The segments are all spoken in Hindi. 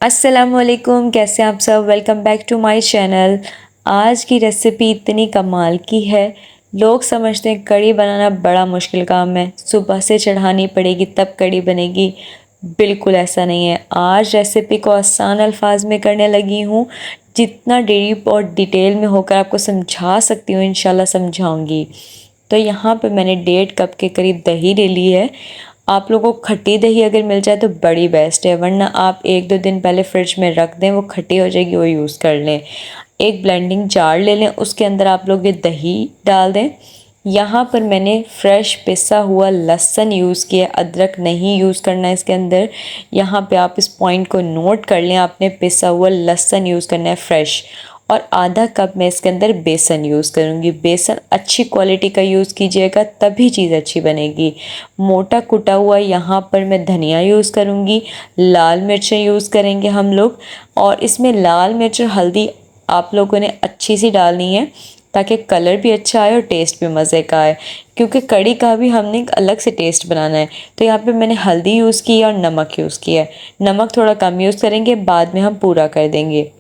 अस्सलामुअलैकुम, कैसे हैं आप सब। Welcome back to my channel. आज की रेसिपी इतनी कमाल की है। लोग समझते हैं कढ़ी बनाना बड़ा मुश्किल काम है, सुबह से चढ़ानी पड़ेगी तब कढ़ी बनेगी। बिल्कुल ऐसा नहीं है। आज रेसिपी को आसान अल्फाज में करने लगी हूँ। जितना डीप और डिटेल में होकर आपको समझा सकती हूँ इंशाल्लाह समझाऊंगी। तो यहाँ पे मैंने 1.5 कप के करीब दही ले ली है। आप लोगों को खट्टी दही अगर मिल जाए तो बड़ी बेस्ट है, वरना आप 1-2 दिन पहले फ्रिज में रख दें, वो खट्टी हो जाएगी, वो यूज़ कर लें। एक ब्लेंडिंग जार ले लें, उसके अंदर आप लोग ये दही डाल दें। यहाँ पर मैंने फ्रेश पिसा हुआ लहसुन यूज़ किया, अदरक नहीं यूज़ करना है इसके अंदर। यहाँ पे आप इस पॉइंट को नोट कर लें, आपने पिसा हुआ लहसुन यूज़ करना है फ्रेश। और आधा कप मैं इसके अंदर बेसन यूज़ करूँगी। बेसन अच्छी क्वालिटी का यूज़ कीजिएगा, तभी चीज़ अच्छी बनेगी। मोटा कुटा हुआ यहाँ पर मैं धनिया यूज़ करूँगी। लाल मिर्चें यूज़ करेंगे हम लोग। और इसमें लाल मिर्च और हल्दी आप लोगों ने अच्छी सी डालनी है, ताकि कलर भी अच्छा आए और टेस्ट भी मज़े का आए, क्योंकि कढ़ी का भी हमने एक अलग से टेस्ट बनाना है। तो यहाँ पे मैंने हल्दी यूज़ की है और नमक यूज़ किया है। नमक थोड़ा कम यूज़ करेंगे, बाद में हम पूरा कर देंगे।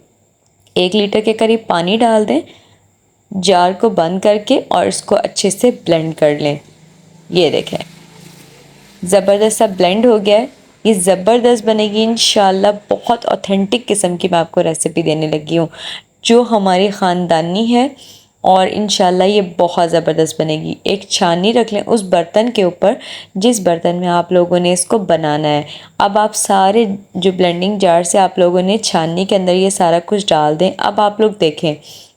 1 लीटर के करीब पानी डाल दें, जार को बंद करके, और इसको अच्छे से ब्लेंड कर लें। ये देखें, ज़बरदस्त सा ब्लेंड हो गया है। ये ज़बरदस्त बनेगी इंशाल्लाह। बहुत ऑथेंटिक किस्म की मैं आपको रेसिपी देने लगी हूँ, जो हमारी ख़ानदानी है, और इंशाल्लाह ये बहुत ज़बरदस्त बनेगी। एक छाननी रख लें उस बर्तन के ऊपर जिस बर्तन में आप लोगों ने इसको बनाना है। अब आप सारे जो ब्लेंडिंग जार से आप लोगों ने छाननी के अंदर ये सारा कुछ डाल दें। अब आप लोग देखें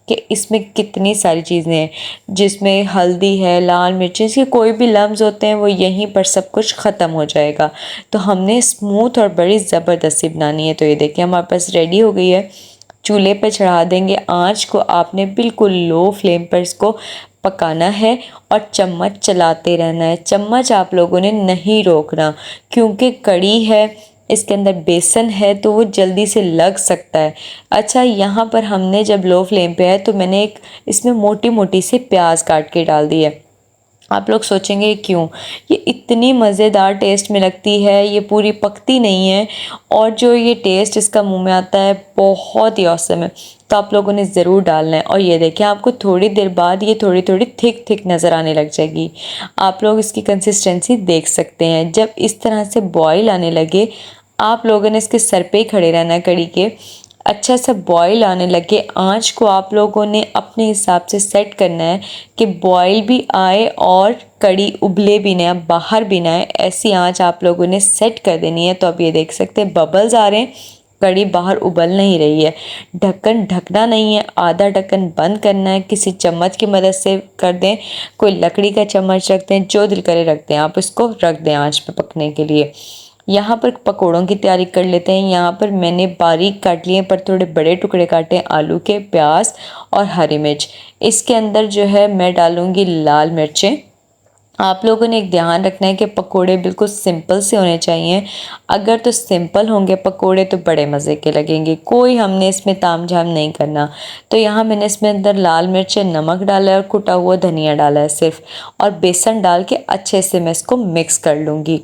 कि इसमें कितनी सारी चीज़ें हैं, जिसमें हल्दी है, लाल मिर्च, इसके कोई भी लम्स होते हैं वो यहीं पर सब कुछ ख़त्म हो जाएगा। तो हमने स्मूथ और बड़ी ज़बरदस्ती बनानी है। तो ये देखिए हमारे पास रेडी हो गई है। चूल्हे पे चढ़ा देंगे। आँच को आपने बिल्कुल लो फ्लेम पर इसको पकाना है, और चम्मच चलाते रहना है। चम्मच आप लोगों ने नहीं रोकना, क्योंकि कड़ी है, इसके अंदर बेसन है, तो वो जल्दी से लग सकता है। अच्छा, यहाँ पर हमने जब लो फ्लेम पे है तो मैंने एक इसमें मोटी मोटी सी प्याज काट के डाल दी है। आप लोग सोचेंगे क्यों, ये इतनी मज़ेदार टेस्ट में लगती है, ये पूरी पकती नहीं है, और जो ये टेस्ट इसका मुंह में आता है बहुत ही औसम है। तो आप लोगों ने ज़रूर डालना है। और ये देखें, आपको थोड़ी देर बाद ये थोड़ी थोड़ी थिक थिक नज़र आने लग जाएगी। आप लोग इसकी कंसिस्टेंसी देख सकते हैं। जब इस तरह से बॉईल आने लगे, आप लोगों ने इसके सर पे ही खड़े रहना है कड़ी के। अच्छा सा बॉईल आने लगे, आँच को आप लोगों ने अपने हिसाब से सेट करना है कि बॉईल भी आए और कड़ी उबले भी नहीं, अब बाहर भी ना आए, ऐसी आँच आप लोगों ने सेट कर देनी है। तो अब ये देख सकते हैं बबल्स आ रहे हैं, कड़ी बाहर उबल नहीं रही है। ढक्कन ढकना नहीं है, आधा ढक्कन बंद करना है। किसी चम्मच की मदद से कर दें, कोई लकड़ी का चम्मच रख दें, जो दिल करे रख दें, आप इसको रख दें आँच पे पकने के लिए। यहाँ पर पकोड़ों की तैयारी कर लेते हैं। यहाँ पर मैंने बारीक काट लिए, पर थोड़े बड़े टुकड़े काटे आलू के, प्याज और हरी मिर्च। इसके अंदर जो है मैं डालूँगी लाल मिर्चें। आप लोगों ने एक ध्यान रखना है कि पकोड़े बिल्कुल सिंपल से होने चाहिए। अगर तो सिंपल होंगे पकोड़े तो बड़े मज़े के लगेंगे, कोई हमने इसमें तामझाम नहीं करना। तो यहाँ मैंने इसमें अंदर लाल मिर्च, नमक डाला है और कुटा हुआ धनिया डाला है सिर्फ, और बेसन डाल के अच्छे से मैं इसको मिक्स कर लूँगी।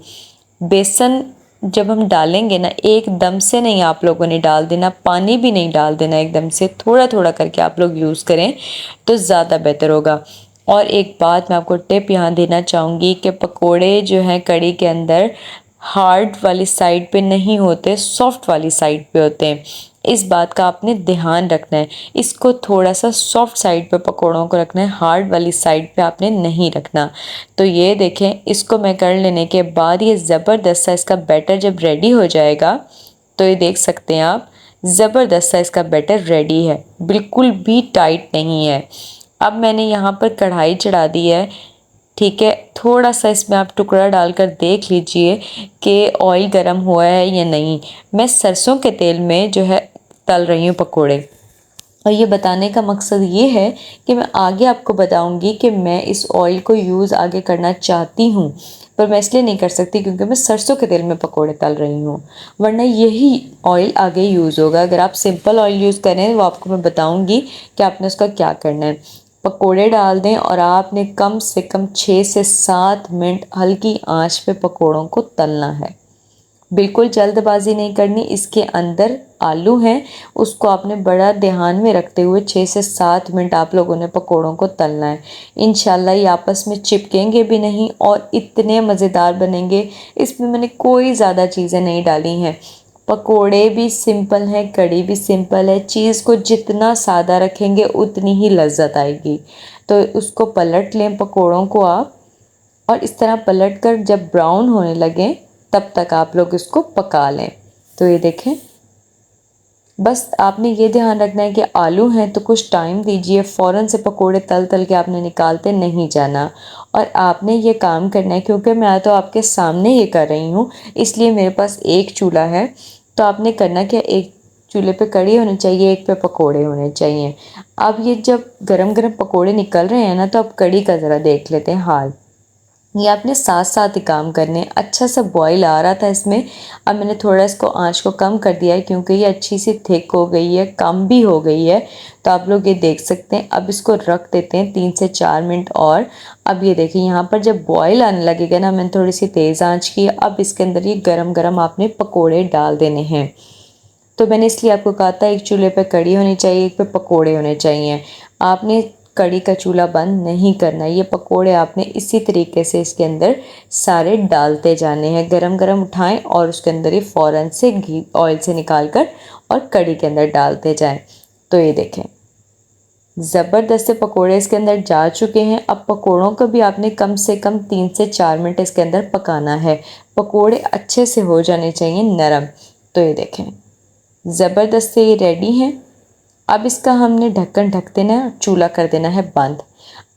बेसन जब हम डालेंगे ना, एकदम से नहीं आप लोगों ने डाल देना, पानी भी नहीं डाल देना एकदम से, थोड़ा थोड़ा करके आप लोग यूज़ करें तो ज़्यादा बेहतर होगा। और एक बात मैं आपको टिप यहाँ देना चाहूँगी कि पकोड़े जो हैं कड़ी के अंदर हार्ड वाली साइड पे नहीं होते, सॉफ्ट वाली साइड पे होते हैं। इस बात का आपने ध्यान रखना है। इसको थोड़ा सा सॉफ्ट साइड पे पकोड़ों को रखना है, हार्ड वाली साइड पे आपने नहीं रखना। तो ये देखें, इसको मैं कर लेने के बाद ये ज़बरदस्त सा इसका बैटर जब रेडी हो जाएगा, तो ये देख सकते हैं आप, ज़बरदस्त सा इसका बैटर रेडी है, बिल्कुल भी टाइट नहीं है। अब मैंने यहाँ पर कढ़ाई चढ़ा दी है, ठीक है। थोड़ा सा इसमें आप टुकड़ा डालकर देख लीजिए कि ऑयल गर्म हुआ है या नहीं। मैं सरसों के तेल में जो है तल रही हूँ पकोड़े, और ये बताने का मकसद ये है कि मैं आगे आपको बताऊंगी कि मैं इस ऑयल को यूज़ आगे करना चाहती हूँ, पर मैं इसलिए नहीं कर सकती क्योंकि मैं सरसों के तेल में पकोड़े तल रही हूँ, वरना यही ऑयल आगे यूज़ होगा। अगर आप सिंपल ऑयल यूज़ करें वो आपको मैं बताऊंगी कि आपने उसका क्या करना है। पकोड़े डाल दें, और आपने कम से कम 6 से 7 मिनट हल्की आंच पे पकोड़ों को तलना है। बिल्कुल जल्दबाजी नहीं करनी। इसके अंदर आलू हैं, उसको आपने बड़ा ध्यान में रखते हुए 6 से 7 मिनट आप लोगों ने पकोड़ों को तलना है। इंशाल्लाह ये आपस में चिपकेंगे भी नहीं और इतने मज़ेदार बनेंगे। इसमें मैंने कोई ज़्यादा चीज़ें नहीं डाली हैं। पकोड़े भी सिंपल हैं, कड़ी भी सिंपल है। चीज़ को जितना सादा रखेंगे उतनी ही लज्जत आएगी। तो उसको पलट लें पकोड़ों को आप, और इस तरह पलट कर जब ब्राउन होने लगे तब तक आप लोग इसको पका लें। तो ये देखें, बस आपने ये ध्यान रखना है कि आलू हैं तो कुछ टाइम दीजिए, फ़ौरन से पकोड़े तल तल के आपने निकालते नहीं जाना। और आपने ये काम करना है, क्योंकि मैं तो आपके सामने ये कर रही हूँ इसलिए मेरे पास एक चूल्हा है। तो आपने करना क्या, एक चूल्हे पे कढ़ी होनी चाहिए, एक पे पकोड़े होने चाहिए। अब ये जब गरम गरम पकोड़े निकल रहे हैं ना, तो अब कढ़ी का ज़रा देख लेते हैं हाल। ये आपने साथ साथ ही काम करने। अच्छा सा बॉईल आ रहा था इसमें। अब मैंने थोड़ा इसको आंच को कम कर दिया है क्योंकि ये अच्छी सी थिक हो गई है, कम भी हो गई है। तो आप लोग ये देख सकते हैं। अब इसको रख देते हैं 3 से 4 मिनट और। अब ये देखिए यहाँ पर जब बॉईल आने लगेगा ना, मैंने थोड़ी सी तेज़ आंच की। अब इसके अंदर ये गरम गरम आपने पकौड़े डाल देने हैं। तो मैंने इसलिए आपको कहा था एक चूल्हे पे कढ़ी होनी चाहिए, एक पे पकोड़े होने चाहिए। आपने कढ़ी का चूल्हा बंद नहीं करना। ये पकोड़े आपने इसी तरीके से इसके अंदर सारे डालते जाने हैं। गरम गरम उठाएं और उसके अंदर ही फ़ौरन से घी ऑयल से निकाल कर और कढ़ी के अंदर डालते जाएं। तो ये देखें, ज़बरदस्त से पकोड़े इसके अंदर जा चुके हैं। अब पकोड़ों को भी आपने कम से कम 3 से 4 मिनट इसके अंदर पकाना है। पकोड़े अच्छे से हो जाने चाहिए नरम। तो ये देखें, ज़बरदस्त से ये रेडी हैं। अब इसका हमने ढक्कन ढक देना है, चूल्हा कर देना है बंद।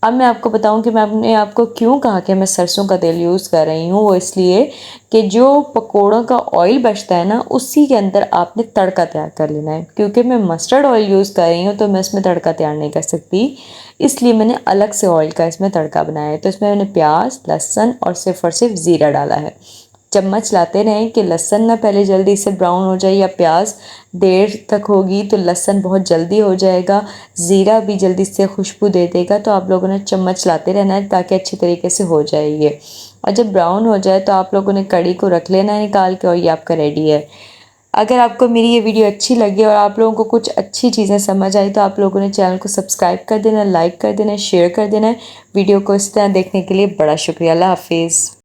अब मैं आपको बताऊं कि मैंने आपको क्यों कहा कि मैं सरसों का तेल यूज़ कर रही हूँ। वो इसलिए कि जो पकोड़ों का ऑयल बचता है ना, उसी के अंदर आपने तड़का तैयार कर लेना है। क्योंकि मैं मस्टर्ड ऑयल यूज़ कर रही हूँ तो मैं इसमें तड़का तैयार नहीं कर सकती, इसलिए मैंने अलग से ऑयल का इसमें तड़का बनाया है। तो इसमें मैंने प्याज, लहसुन और सिर्फ ज़ीरा डाला है। चम्मच लाते रहें कि लहसुन ना पहले जल्दी से ब्राउन हो जाए, या प्याज देर तक होगी तो लहसुन बहुत जल्दी हो जाएगा, ज़ीरा भी जल्दी से खुशबू दे देगा। तो आप लोगों ने चम्मच लाते रहना है ताकि अच्छी तरीके से हो जाए ये। और जब ब्राउन हो जाए तो आप लोगों ने कढ़ी को रख लेना है निकाल के, और ये आपका रेडी है। अगर आपको मेरी ये वीडियो अच्छी लगी और आप लोगों को कुछ अच्छी चीज़ें समझ आई तो आप लोगों ने चैनल को सब्सक्राइब कर देना, लाइक कर देना, शेयर कर देना। वीडियो को इस तरह देखने के लिए बड़ा शुक्रिया। अल्लाह हाफिज़।